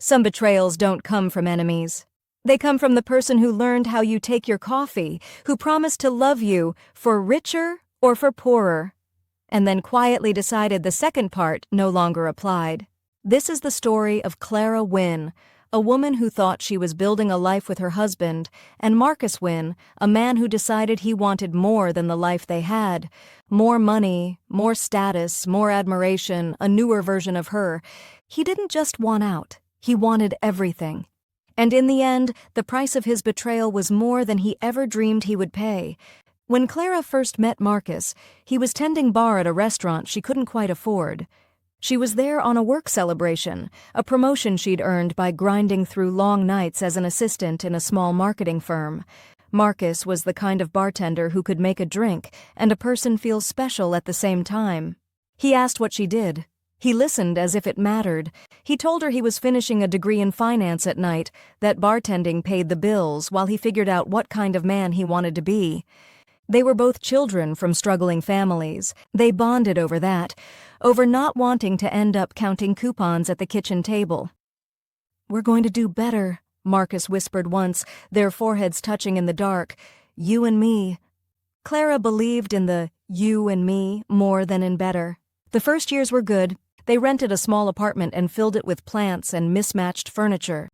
Some betrayals don't come from enemies. They come from the person who learned how you take your coffee, who promised to love you for richer or for poorer, and then quietly decided the second part no longer applied. This is the story of Clara Wynn, a woman who thought she was building a life with her husband, and Marcus Wynn, a man who decided he wanted more than the life they had. More money, more status, more admiration, a newer version of her. He didn't just want out, he wanted everything. And in the end, the price of his betrayal was more than he ever dreamed he would pay. When Clara first met Marcus, he was tending bar at a restaurant she couldn't quite afford. She was there on a work celebration, a promotion she'd earned by grinding through long nights as an assistant in a small marketing firm. Marcus was the kind of bartender who could make a drink and a person feel special at the same time. He asked what she did. He listened as if it mattered. He told her he was finishing a degree in finance at night, that bartending paid the bills while he figured out what kind of man he wanted to be. They were both children from struggling families. They bonded over that, over not wanting to end up counting coupons at the kitchen table. "We're going to do better," Marcus whispered once, their foreheads touching in the dark. "You and me." Clara believed in the you and me more than in better. The first years were good. They rented a small apartment and filled it with plants and mismatched furniture.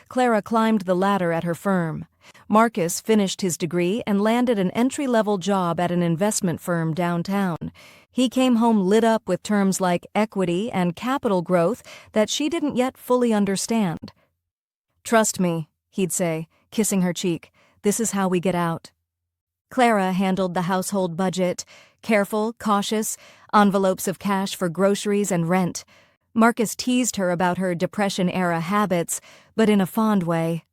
Clara climbed the ladder at her firm. Marcus finished his degree and landed an entry-level job at an investment firm downtown. He came home lit up with terms like equity and capital growth that she didn't yet fully understand. "Trust me," he'd say, kissing her cheek. "This is how we get out." Clara handled the household budget, careful, cautious, envelopes of cash for groceries and rent. Marcus teased her about her Depression-era habits, but in a fond way.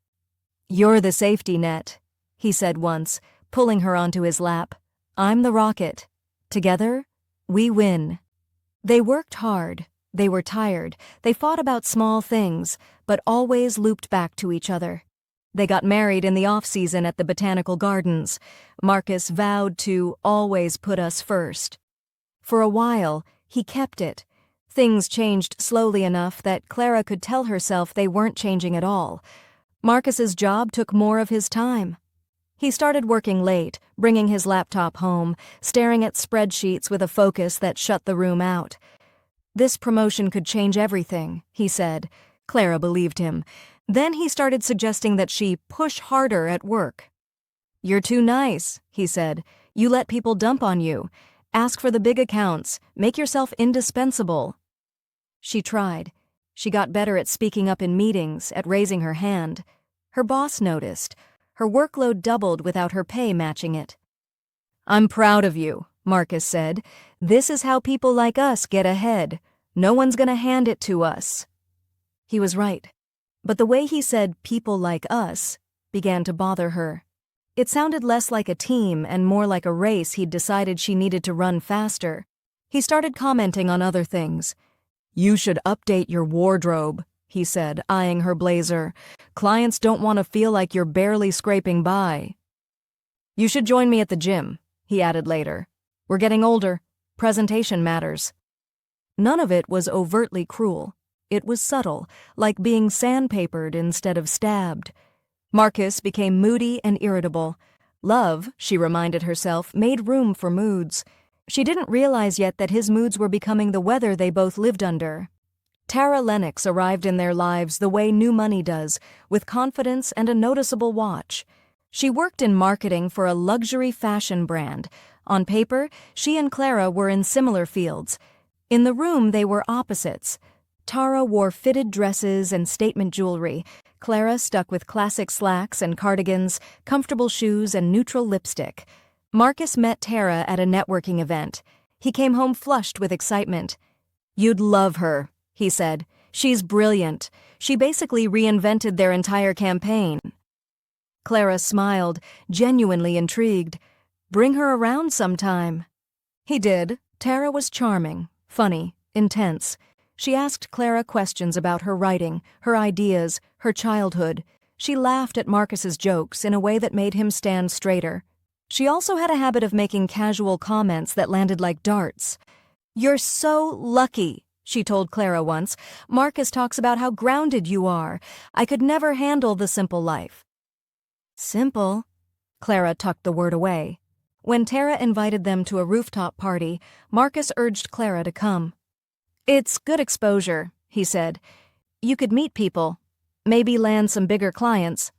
"You're the safety net," he said once, pulling her onto his lap. "I'm the rocket. Together, we win." They worked hard. They were tired. They fought about small things, but always looped back to each other. They got married in the off-season at the Botanical Gardens. Marcus vowed to always put us first. For a while, he kept it. Things changed slowly enough that Clara could tell herself they weren't changing at all. Marcus's job took more of his time. He started working late, bringing his laptop home, staring at spreadsheets with a focus that shut the room out. This promotion could change everything, he said. Clara believed him. Then he started suggesting that she push harder at work. "You're too nice," he said. "You let people dump on you. Ask for the big accounts. Make yourself indispensable." She tried. She got better at speaking up in meetings, at raising her hand. Her boss noticed. Her workload doubled without her pay matching it. "I'm proud of you," Marcus said. "This is how people like us get ahead. No one's gonna hand it to us." He was right. But the way he said "people like us" began to bother her. It sounded less like a team and more like a race he'd decided she needed to run faster. He started commenting on other things. "You should update your wardrobe," he said, eyeing her blazer. "Clients don't want to feel like you're barely scraping by." "You should join me at the gym," he added later. "We're getting older. Presentation matters." None of it was overtly cruel. It was subtle, like being sandpapered instead of stabbed. Marcus became moody and irritable. Love, she reminded herself, made room for moods. She didn't realize yet that his moods were becoming the weather they both lived under. Tara Lennox arrived in their lives the way new money does, with confidence and a noticeable watch. She worked in marketing for a luxury fashion brand. On paper, she and Clara were in similar fields. In the room, they were opposites. Tara wore fitted dresses and statement jewelry. Clara stuck with classic slacks and cardigans, comfortable shoes, and neutral lipstick. Marcus met Tara at a networking event. He came home flushed with excitement. "You'd love her," he said. "She's brilliant. She basically reinvented their entire campaign." Clara smiled, genuinely intrigued. "Bring her around sometime." He did. Tara was charming, funny, intense. She asked Clara questions about her writing, her ideas, her childhood. She laughed at Marcus's jokes in a way that made him stand straighter. She also had a habit of making casual comments that landed like darts. "You're so lucky," she told Clara once. "Marcus talks about how grounded you are. I could never handle the simple life." Simple? Clara tucked the word away. When Tara invited them to a rooftop party, Marcus urged Clara to come. "It's good exposure," he said. "You could meet people. Maybe land some bigger clients."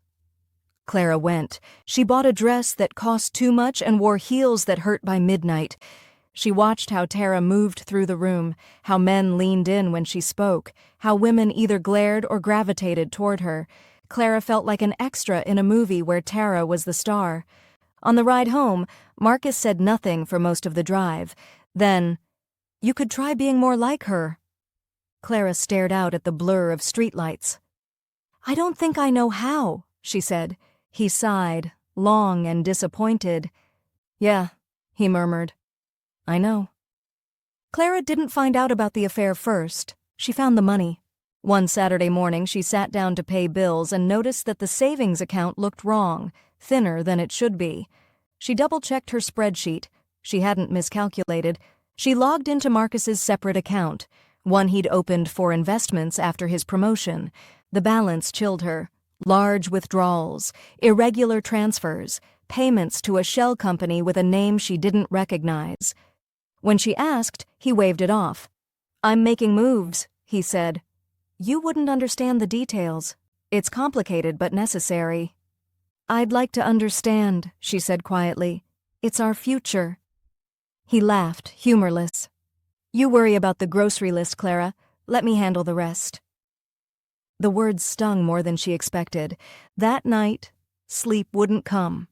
Clara went. She bought a dress that cost too much and wore heels that hurt by midnight. She watched how Tara moved through the room, how men leaned in when she spoke, how women either glared or gravitated toward her. Clara felt like an extra in a movie where Tara was the star. On the ride home, Marcus said nothing for most of the drive. Then, "You could try being more like her." Clara stared out at the blur of streetlights. "I don't think I know how," she said. He sighed, long and disappointed. "Yeah," he murmured. "I know." Clara didn't find out about the affair first. She found the money. One Saturday morning, she sat down to pay bills and noticed that the savings account looked wrong, thinner than it should be. She double-checked her spreadsheet. She hadn't miscalculated. She logged into Marcus's separate account, one he'd opened for investments after his promotion. The balance chilled her. Large withdrawals, irregular transfers, payments to a shell company with a name she didn't recognize. When she asked, he waved it off. "I'm making moves," he said. "You wouldn't understand the details. It's complicated but necessary." "I'd like to understand," she said quietly. "It's our future." He laughed, humorless. "You worry about the grocery list, Clara. Let me handle the rest." The words stung more than she expected. That night, sleep wouldn't come.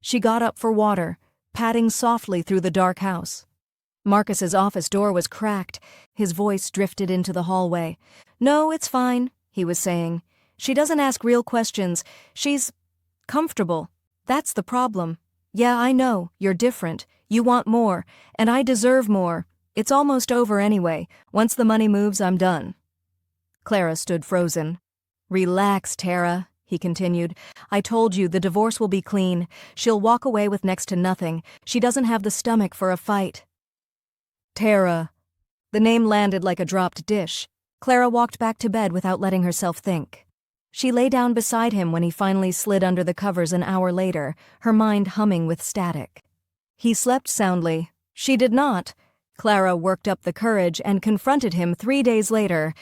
She got up for water, padding softly through the dark house. Marcus's office door was cracked. His voice drifted into the hallway. "No, it's fine," he was saying. "She doesn't ask real questions. She's comfortable. That's the problem. Yeah, I know, you're different. You want more, and I deserve more. It's almost over anyway. Once the money moves, I'm done." Clara stood frozen. "Relax, Tara," he continued. "I told you the divorce will be clean. She'll walk away with next to nothing. She doesn't have the stomach for a fight." Tara. The name landed like a dropped dish. Clara walked back to bed without letting herself think. She lay down beside him when he finally slid under the covers an hour later, her mind humming with static. He slept soundly. She did not. Clara worked up the courage and confronted him 3 days later.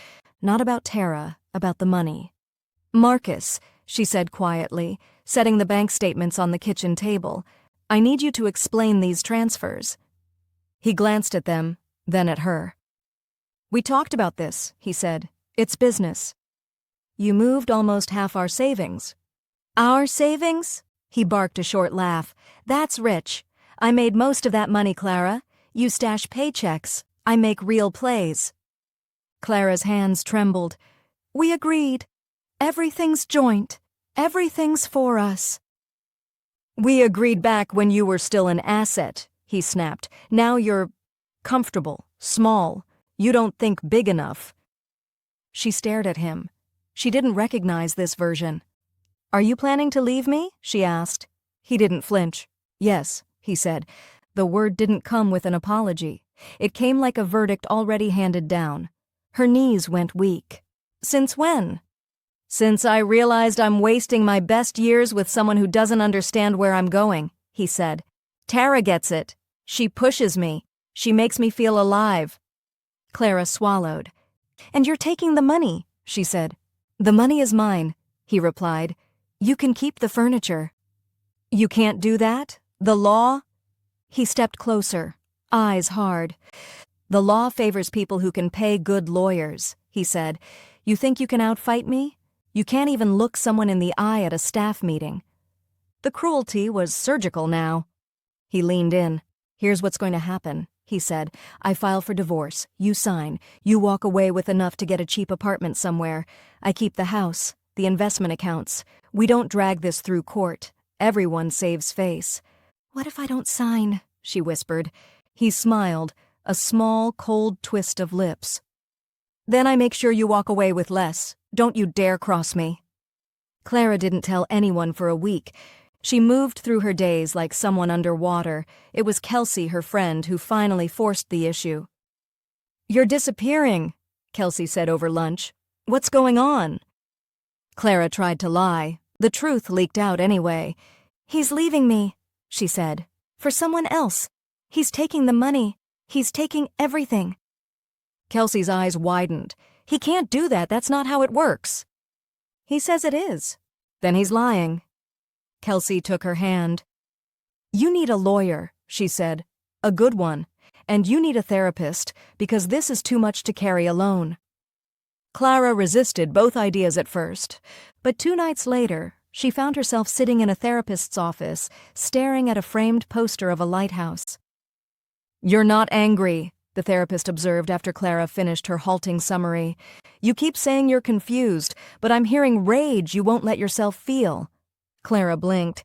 Not about Tara, about the money. "Marcus," she said quietly, setting the bank statements on the kitchen table, "I need you to explain these transfers." He glanced at them, then at her. "We talked about this," he said. "It's business." "You moved almost half our savings." "Our savings?" He barked a short laugh. "That's rich. I made most of that money, Clara. You stash paychecks. I make real plays." Clara's hands trembled. "We agreed. Everything's joint. Everything's for us." "We agreed back when you were still an asset," he snapped. "Now you're comfortable, small. You don't think big enough." She stared at him. She didn't recognize this version. "Are you planning to leave me?" she asked. He didn't flinch. "Yes," he said. The word didn't come with an apology. It came like a verdict already handed down. Her knees went weak. "Since when?" "Since I realized I'm wasting my best years with someone who doesn't understand where I'm going," he said. "Tara gets it. She pushes me. She makes me feel alive." Clara swallowed. "And you're taking the money," she said. "The money is mine," he replied. "You can keep the furniture." "You can't do that? The law?" He stepped closer, eyes hard. "The law favors people who can pay good lawyers," he said. "You think you can outfight me? You can't even look someone in the eye at a staff meeting." The cruelty was surgical now. He leaned in. "Here's what's going to happen," he said. "I file for divorce. You sign. You walk away with enough to get a cheap apartment somewhere. I keep the house, the investment accounts. We don't drag this through court. Everyone saves face." "What if I don't sign?" she whispered. He smiled, a small, cold twist of lips. "Then I make sure you walk away with less. Don't you dare cross me." Clara didn't tell anyone for a week. She moved through her days like someone underwater. It was Kelsey, her friend, who finally forced the issue. You're disappearing, Kelsey said over lunch. What's going on? Clara tried to lie. The truth leaked out anyway. He's leaving me, she said. For someone else. He's taking the money. He's taking everything. Kelsey's eyes widened. He can't do that. That's not how it works. He says it is. Then he's lying. Kelsey took her hand. You need a lawyer, she said. A good one. And you need a therapist, because this is too much to carry alone. Clara resisted both ideas at first, but 2 nights later, she found herself sitting in a therapist's office, staring at a framed poster of a lighthouse. You're not angry, the therapist observed after Clara finished her halting summary. You keep saying you're confused, but I'm hearing rage you won't let yourself feel. Clara blinked.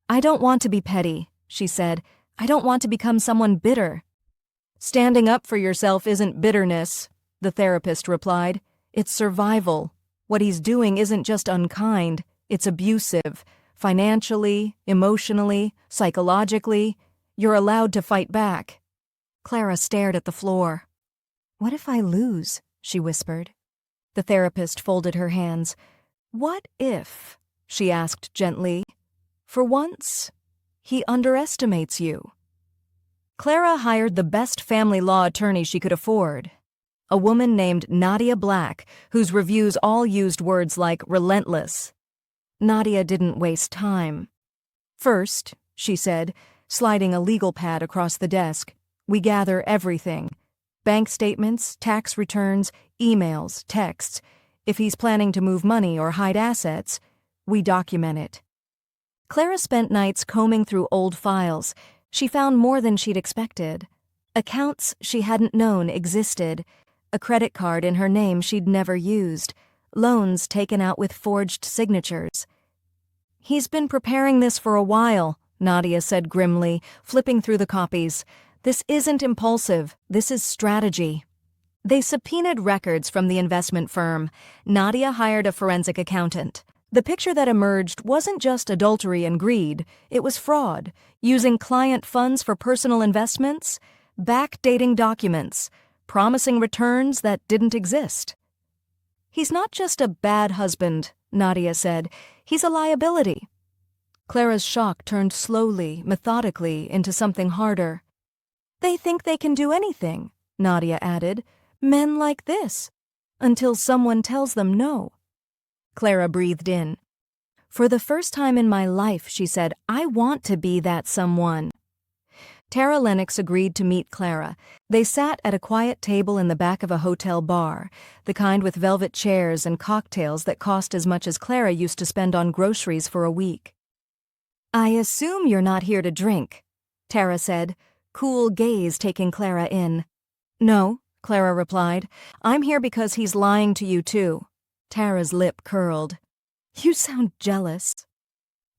I don't want to be petty, she said. I don't want to become someone bitter. Standing up for yourself isn't bitterness, the therapist replied. It's survival. What he's doing isn't just unkind, it's abusive. Financially, emotionally, psychologically. You're allowed to fight back. Clara stared at the floor. What if I lose? She whispered. The therapist folded her hands. What if? She asked gently. For once, he underestimates you. Clara hired the best family law attorney she could afford. A woman named Nadia Black, whose reviews all used words like relentless. Nadia didn't waste time. First, she said, sliding a legal pad across the desk, we gather everything. Bank statements, tax returns, emails, texts. If he's planning to move money or hide assets, we document it. Clara spent nights combing through old files. She found more than she'd expected. Accounts she hadn't known existed. A credit card in her name she'd never used. Loans taken out with forged signatures. He's been preparing this for a while, Nadia said grimly, flipping through the copies. This isn't impulsive. This is strategy. They subpoenaed records from the investment firm. Nadia hired a forensic accountant. The picture that emerged wasn't just adultery and greed. It was fraud, using client funds for personal investments, backdating documents, promising returns that didn't exist. He's not just a bad husband, Nadia said. He's a liability. Clara's shock turned slowly, methodically, into something harder. They think they can do anything, Nadia added. Men like this. Until someone tells them no. Clara breathed in. For the first time in my life, she said, I want to be that someone. Tara Lennox agreed to meet Clara. They sat at a quiet table in the back of a hotel bar, the kind with velvet chairs and cocktails that cost as much as Clara used to spend on groceries for a week. I assume you're not here to drink, Tara said, cool gaze taking Clara in. No, Clara replied. I'm here because he's lying to you too. Tara's lip curled. You sound jealous.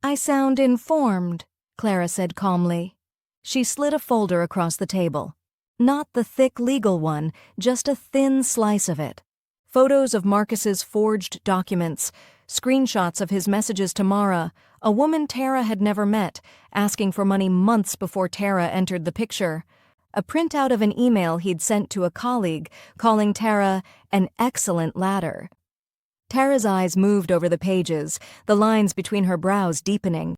I sound informed, Clara said calmly. She slid a folder across the table. Not the thick legal one, just a thin slice of it. Photos of Marcus's forged documents, screenshots of his messages to Mara, a woman Tara had never met, asking for money months before Tara entered the picture. A printout of an email he'd sent to a colleague, calling Tara an excellent ladder. Tara's eyes moved over the pages, the lines between her brows deepening.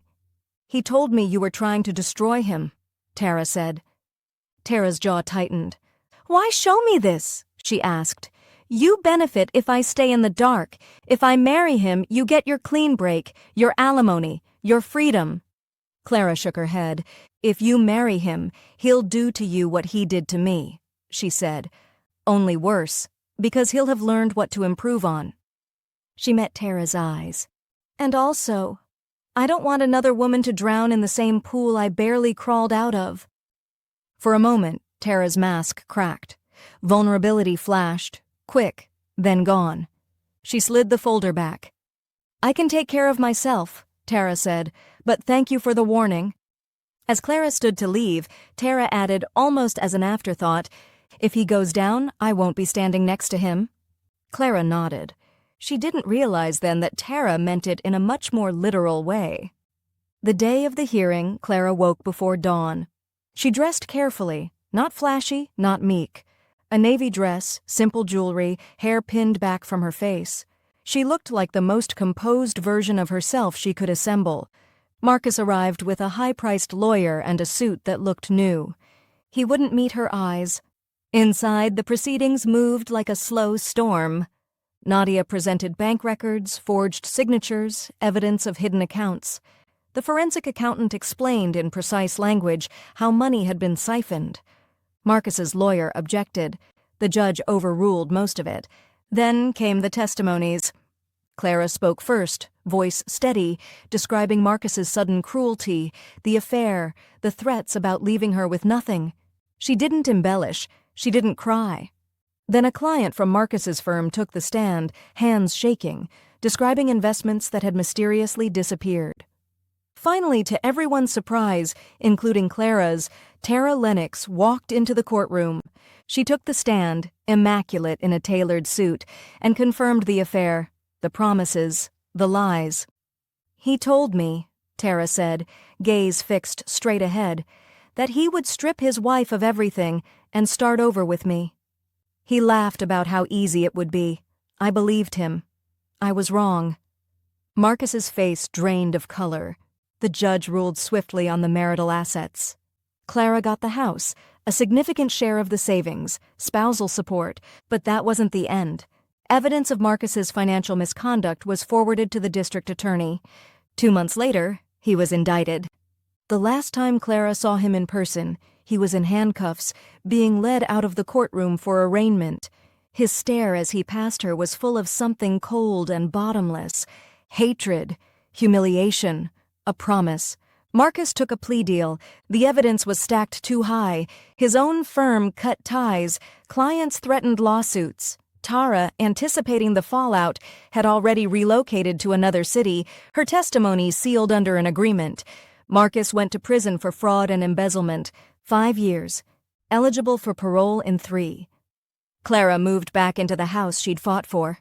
He told me you were trying to destroy him, Tara said. Tara's jaw tightened. Why show me this? She asked. You benefit if I stay in the dark. If I marry him, you get your clean break, your alimony, your freedom. Clara shook her head. If you marry him, he'll do to you what he did to me, she said. Only worse, because he'll have learned what to improve on. She met Tara's eyes. And also, I don't want another woman to drown in the same pool I barely crawled out of. For a moment, Tara's mask cracked. Vulnerability flashed, quick, then gone. She slid the folder back. I can take care of myself, Tara said, but thank you for the warning. As Clara stood to leave, Tara added, almost as an afterthought, if he goes down, I won't be standing next to him. Clara nodded. She didn't realize then that Tara meant it in a much more literal way. The day of the hearing, Clara woke before dawn. She dressed carefully, not flashy, not meek. A navy dress, simple jewelry, hair pinned back from her face. She looked like the most composed version of herself she could assemble. Marcus arrived with a high-priced lawyer and a suit that looked new. He wouldn't meet her eyes. Inside, the proceedings moved like a slow storm. Nadia presented bank records, forged signatures, evidence of hidden accounts. The forensic accountant explained in precise language how money had been siphoned. Marcus's lawyer objected. The judge overruled most of it. Then came the testimonies. Clara spoke first, voice steady, describing Marcus's sudden cruelty, the affair, the threats about leaving her with nothing. She didn't embellish. She didn't cry. Then a client from Marcus's firm took the stand, hands shaking, describing investments that had mysteriously disappeared. Finally, to everyone's surprise, including Clara's, Tara Lennox walked into the courtroom. She took the stand, immaculate in a tailored suit, and confirmed the affair, the promises, the lies. "He told me," Tara said, gaze fixed straight ahead, "that he would strip his wife of everything and start over with me. He laughed about how easy it would be. I believed him. I was wrong." Marcus's face drained of color. The judge ruled swiftly on the marital assets. Clara got the house, a significant share of the savings, spousal support, but that wasn't the end. Evidence of Marcus's financial misconduct was forwarded to the district attorney. 2 months later, he was indicted. The last time Clara saw him in person, he was in handcuffs, being led out of the courtroom for arraignment. His stare as he passed her was full of something cold and bottomless. Hatred, humiliation, a promise. Marcus took a plea deal. The evidence was stacked too high. His own firm cut ties. Clients threatened lawsuits. Tara, anticipating the fallout, had already relocated to another city, her testimony sealed under an agreement. Marcus went to prison for fraud and embezzlement. 5 years. Eligible for parole in 3. Clara moved back into the house she'd fought for.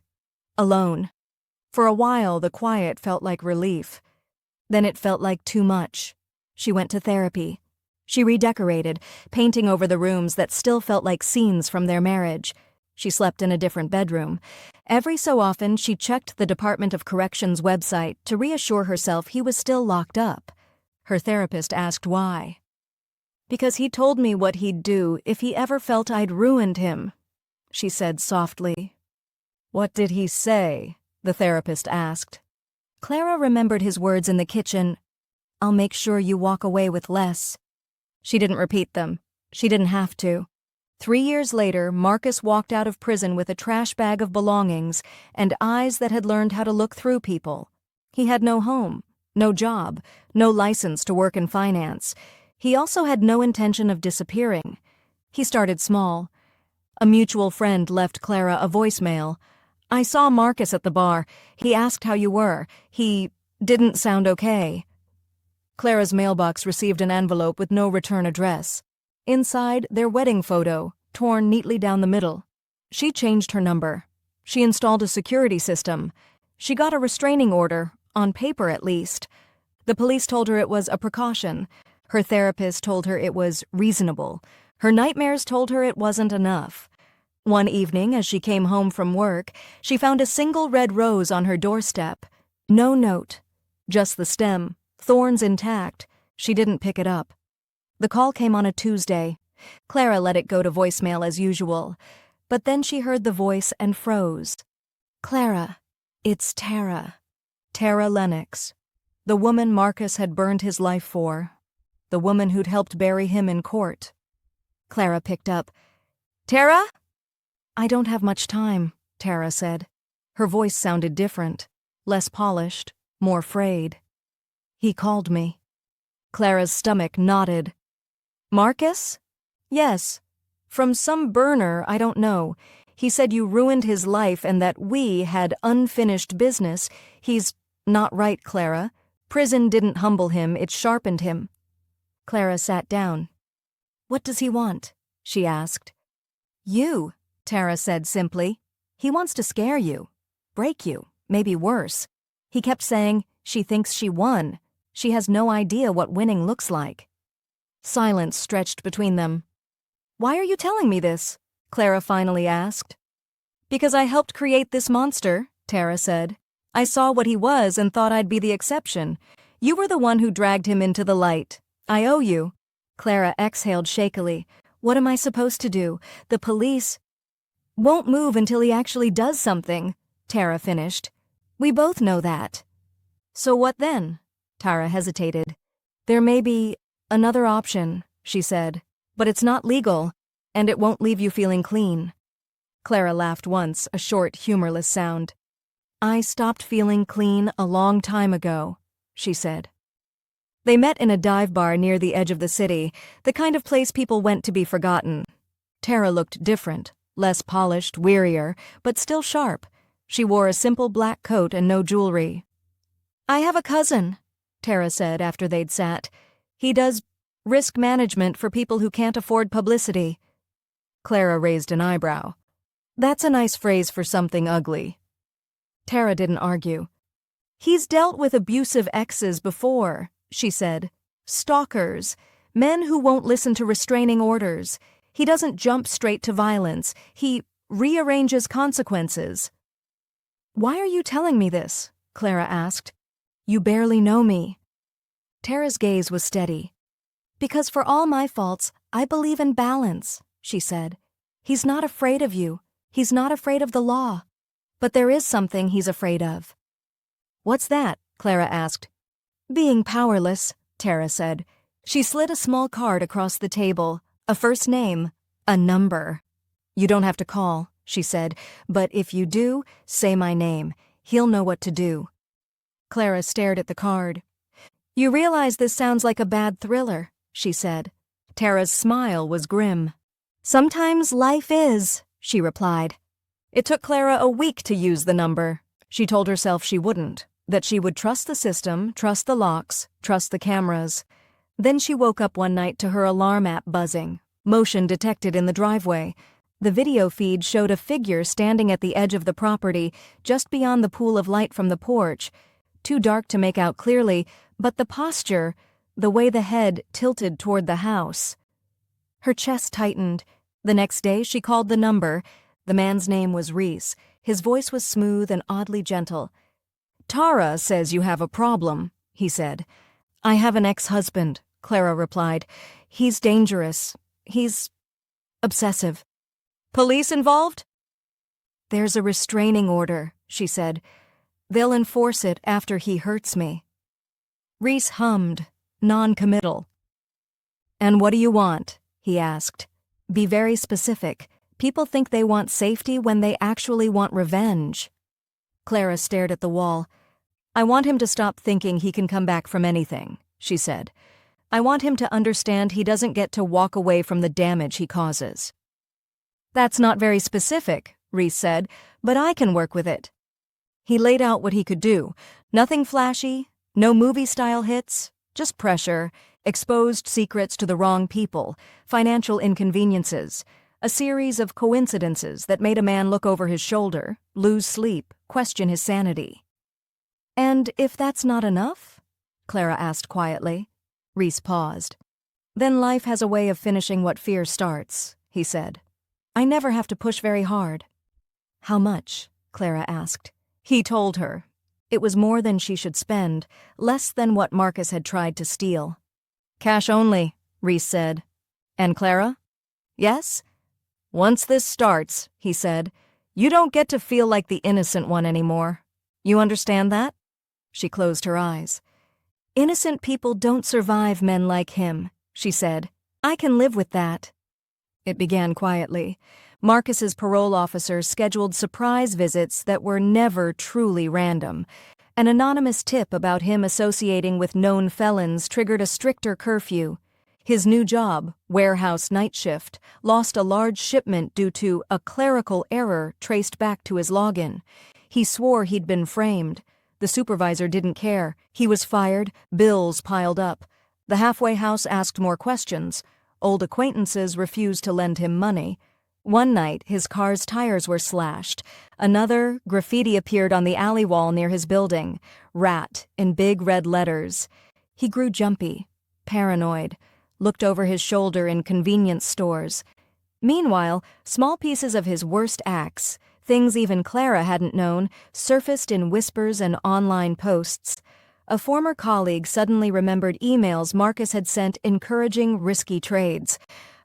Alone. For a while, the quiet felt like relief. Then it felt like too much. She went to therapy. She redecorated, painting over the rooms that still felt like scenes from their marriage. She slept in a different bedroom. Every so often, she checked the Department of Corrections website to reassure herself he was still locked up. Her therapist asked why. "Because he told me what he'd do if he ever felt I'd ruined him," she said softly. "What did he say?" the therapist asked. Clara remembered his words in the kitchen. "I'll make sure you walk away with less." She didn't repeat them. She didn't have to. 3 years later, Marcus walked out of prison with a trash bag of belongings and eyes that had learned how to look through people. He had no home, no job, no license to work in finance. He also had no intention of disappearing. He started small. A mutual friend left Clara a voicemail. "I saw Marcus at the bar. He asked how you were. He didn't sound okay." Clara's mailbox received an envelope with no return address. Inside, their wedding photo, torn neatly down the middle. She changed her number. She installed a security system. She got a restraining order, on paper at least. The police told her it was a precaution. Her therapist told her it was reasonable. Her nightmares told her it wasn't enough. One evening, as she came home from work, she found a single red rose on her doorstep. No note. Just the stem, thorns intact. She didn't pick it up. The call came on a Tuesday. Clara let it go to voicemail as usual. But then she heard the voice and froze. "Clara, it's Tara. Tara Lennox. The woman Marcus had burned his life for. The woman who'd helped bury him in court." Clara picked up. "Tara?" "I don't have much time," Tara said. Her voice sounded different, less polished, more frayed. "He called me." Clara's stomach knotted. "Marcus?" "Yes. From some burner, I don't know. He said you ruined his life and that we had unfinished business. He's not right, Clara. Prison didn't humble him, it sharpened him." Clara sat down. "What does he want?" she asked. "You," Tara said simply. "He wants to scare you, break you, maybe worse. He kept saying, she thinks she won. She has no idea what winning looks like." Silence stretched between them. "Why are you telling me this?" Clara finally asked. Because I helped create this monster, Tara said. I saw what he was and thought I'd be the exception. You were the one who dragged him into the light. I owe you. Clara exhaled shakily. What am I supposed to do? The police won't move until he actually does something, Tara finished. We both know that. So what then? Tara hesitated. There may be another option, she said, but it's not legal, and it won't leave you feeling clean. Clara laughed once, a short, humorless sound. I stopped feeling clean a long time ago, she said. They met in a dive bar near the edge of the city, the kind of place people went to be forgotten. Tara looked different, less polished, wearier, but still sharp. She wore a simple black coat and no jewelry. I have a cousin, Tara said after they'd sat. He does risk management for people who can't afford publicity. Clara raised an eyebrow. That's a nice phrase for something ugly. Tara didn't argue. He's dealt with abusive exes before, she said. Stalkers, men who won't listen to restraining orders. He doesn't jump straight to violence. He rearranges consequences. Why are you telling me this? Clara asked. You barely know me. Tara's gaze was steady. Because for all my faults, I believe in balance, she said. He's not afraid of you. He's not afraid of the law. But there is something he's afraid of. What's that? Clara asked. Being powerless, Tara said. She slid a small card across the table, a first name, a number. You don't have to call, she said, but if you do, say my name. He'll know what to do. Clara stared at the card. You realize this sounds like a bad thriller, she said. Tara's smile was grim. Sometimes life is, she replied. It took Clara a week to use the number. She told herself she wouldn't, that she would trust the system, trust the locks, trust the cameras. Then she woke up one night to her alarm app buzzing, motion detected in the driveway. The video feed showed a figure standing at the edge of the property, just beyond the pool of light from the porch. Too dark to make out clearly, but the posture, the way the head tilted toward the house. Her chest tightened. The next day she called the number. The man's name was Reese. His voice was smooth and oddly gentle. Tara says you have a problem, he said. I have an ex-husband, Clara replied. He's dangerous. He's obsessive. Police involved? There's a restraining order, she said. They'll enforce it after he hurts me. Reese hummed, non-committal. And what do you want? He asked. Be very specific. People think they want safety when they actually want revenge. Clara stared at the wall. I want him to stop thinking he can come back from anything, she said. I want him to understand he doesn't get to walk away from the damage he causes. That's not very specific, Reese said, but I can work with it. He laid out what he could do. Nothing flashy, no movie-style hits, just pressure, exposed secrets to the wrong people, financial inconveniences, a series of coincidences that made a man look over his shoulder, lose sleep, question his sanity. And if that's not enough? Clara asked quietly. Reese paused. Then life has a way of finishing what fear starts, he said. I never have to push very hard. How much? Clara asked. He told her. It was more than she should spend, less than what Marcus had tried to steal. Cash only, Reese said. And Clara? Yes? Once this starts, he said, you don't get to feel like the innocent one anymore. You understand that? She closed her eyes. Innocent people don't survive men like him, she said. I can live with that. It began quietly. Marcus's parole officer scheduled surprise visits that were never truly random. An anonymous tip about him associating with known felons triggered a stricter curfew. His new job, warehouse night shift, lost a large shipment due to a clerical error traced back to his login. He swore he'd been framed. The supervisor didn't care. He was fired, bills piled up. The halfway house asked more questions. Old acquaintances refused to lend him money. One night, his car's tires were slashed. Another, graffiti appeared on the alley wall near his building. Rat, in big red letters. He grew jumpy, paranoid, looked over his shoulder in convenience stores. Meanwhile, small pieces of his worst acts, things even Clara hadn't known, surfaced in whispers and online posts. A former colleague suddenly remembered emails Marcus had sent encouraging risky trades.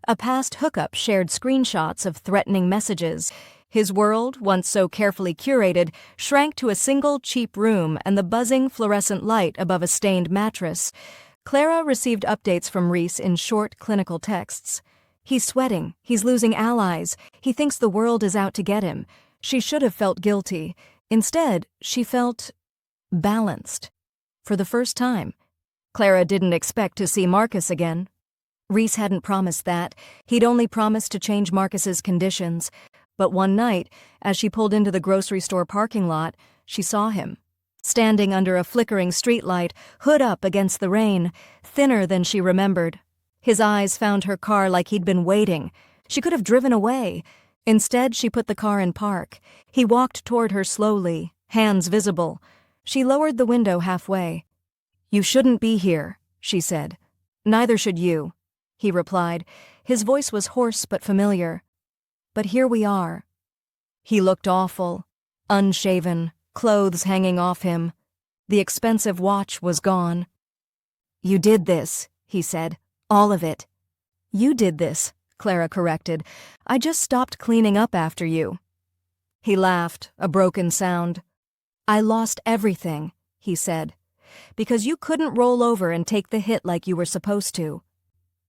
A past hookup shared screenshots of threatening messages. His world, once so carefully curated, shrank to a single cheap room and the buzzing fluorescent light above a stained mattress. Clara received updates from Reese in short, clinical texts. He's sweating. He's losing allies. He thinks the world is out to get him. She should have felt guilty. Instead, she felt balanced. For the first time. Clara didn't expect to see Marcus again. Reese hadn't promised that. He'd only promised to change Marcus's conditions. But one night, as she pulled into the grocery store parking lot, she saw him. Standing under a flickering streetlight, hood up against the rain, thinner than she remembered. His eyes found her car like he'd been waiting. She could have driven away. Instead, she put the car in park. He walked toward her slowly, hands visible. She lowered the window halfway. "You shouldn't be here," she said. "Neither should you," he replied. His voice was hoarse but familiar. "But here we are." He looked awful, unshaven, clothes hanging off him. The expensive watch was gone. "You did this," he said. "All of it." "You did this," Clara corrected. "I just stopped cleaning up after you." He laughed, a broken sound. "I lost everything," he said, "because you couldn't roll over and take the hit like you were supposed to."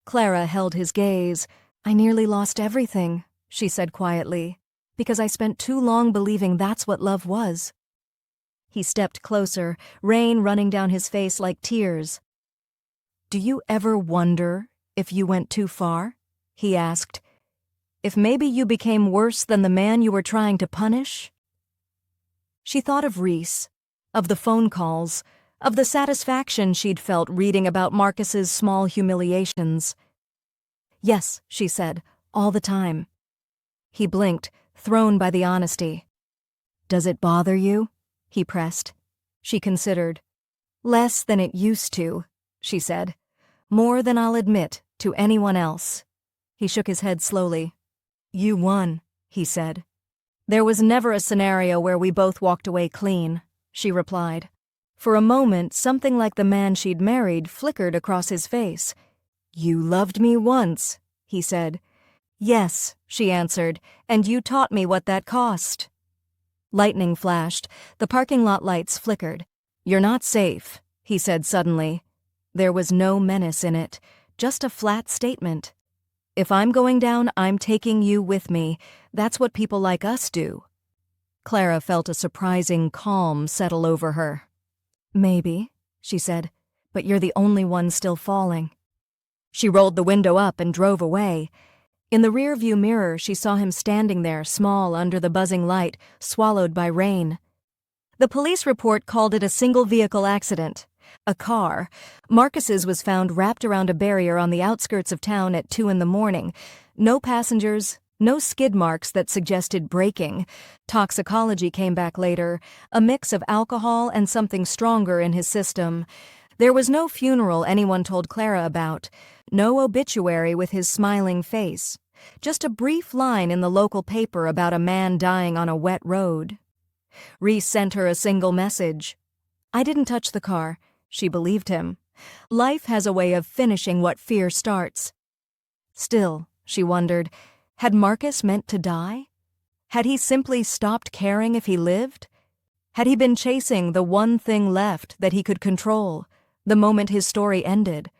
Clara held his gaze. "I nearly lost everything," she said quietly, "because I spent too long believing that's what love was." He stepped closer, rain running down his face like tears. "Do you ever wonder if you went too far?" he asked. "If maybe you became worse than the man you were trying to punish?" She thought of Reese, of the phone calls, of the satisfaction she'd felt reading about Marcus's small humiliations. "Yes," she said, "all the time." He blinked, thrown by the honesty. "Does it bother you?" he pressed. She considered. "Less than it used to," she said. "More than I'll admit to anyone else." He shook his head slowly. "You won," he said. "There was never a scenario where we both walked away clean," she replied. For a moment, something like the man she'd married flickered across his face. "You loved me once," he said. "Yes," she answered, "and you taught me what that cost." Lightning flashed. The parking lot lights flickered. "You're not safe," he said suddenly. There was no menace in it, just a flat statement. "If I'm going down, I'm taking you with me. That's what people like us do." Clara felt a surprising calm settle over her. "Maybe," she said, "but you're the only one still falling." She rolled the window up and drove away. In the rearview mirror, she saw him standing there, small under the buzzing light, swallowed by rain. The police report called it a single-vehicle accident. A car. Marcus's was found wrapped around a barrier on the outskirts of town at 2 a.m. No passengers, no skid marks that suggested braking. Toxicology came back later, a mix of alcohol and something stronger in his system. There was no funeral anyone told Clara about, no obituary with his smiling face, just a brief line in the local paper about a man dying on a wet road. Reese sent her a single message. "I didn't touch the car." She believed him. Life has a way of finishing what fear starts. Still, she wondered, had Marcus meant to die? Had he simply stopped caring if he lived? Had he been chasing the one thing left that he could control, the moment his story ended?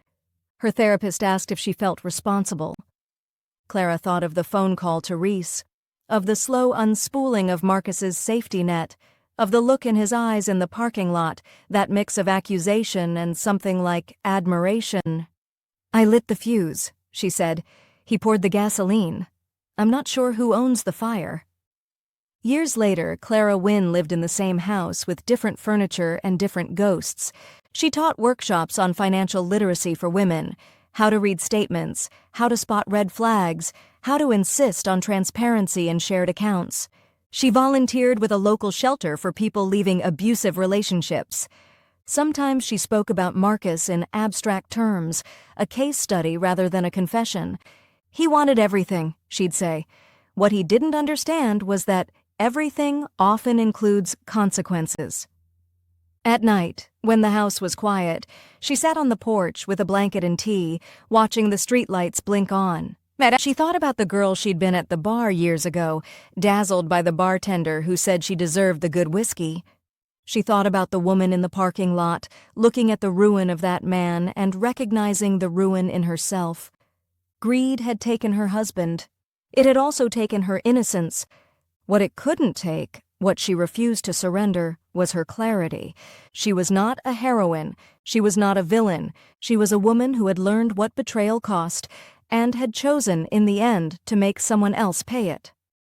Her therapist asked if she felt responsible. Clara thought of the phone call to Reese, of the slow unspooling of Marcus's safety net, of the look in his eyes in the parking lot, that mix of accusation and something like admiration. "I lit the fuse," she said. "He poured the gasoline. I'm not sure who owns the fire." Years later, Clara Wynn lived in the same house with different furniture and different ghosts. She taught workshops on financial literacy for women, how to read statements, how to spot red flags, how to insist on transparency in shared accounts. She volunteered with a local shelter for people leaving abusive relationships. Sometimes she spoke about Marcus in abstract terms, a case study rather than a confession. He wanted everything, she'd say. What he didn't understand was that everything often includes consequences. At night, when the house was quiet, she sat on the porch with a blanket and tea, watching the streetlights blink on. She thought about the girl she'd been at the bar years ago, dazzled by the bartender who said she deserved the good whiskey. She thought about the woman in the parking lot, looking at the ruin of that man and recognizing the ruin in herself. Greed had taken her husband. It had also taken her innocence. What it couldn't take, what she refused to surrender, was her clarity. She was not a heroine. She was not a villain. She was a woman who had learned what betrayal cost and had chosen, in the end, to make someone else pay it.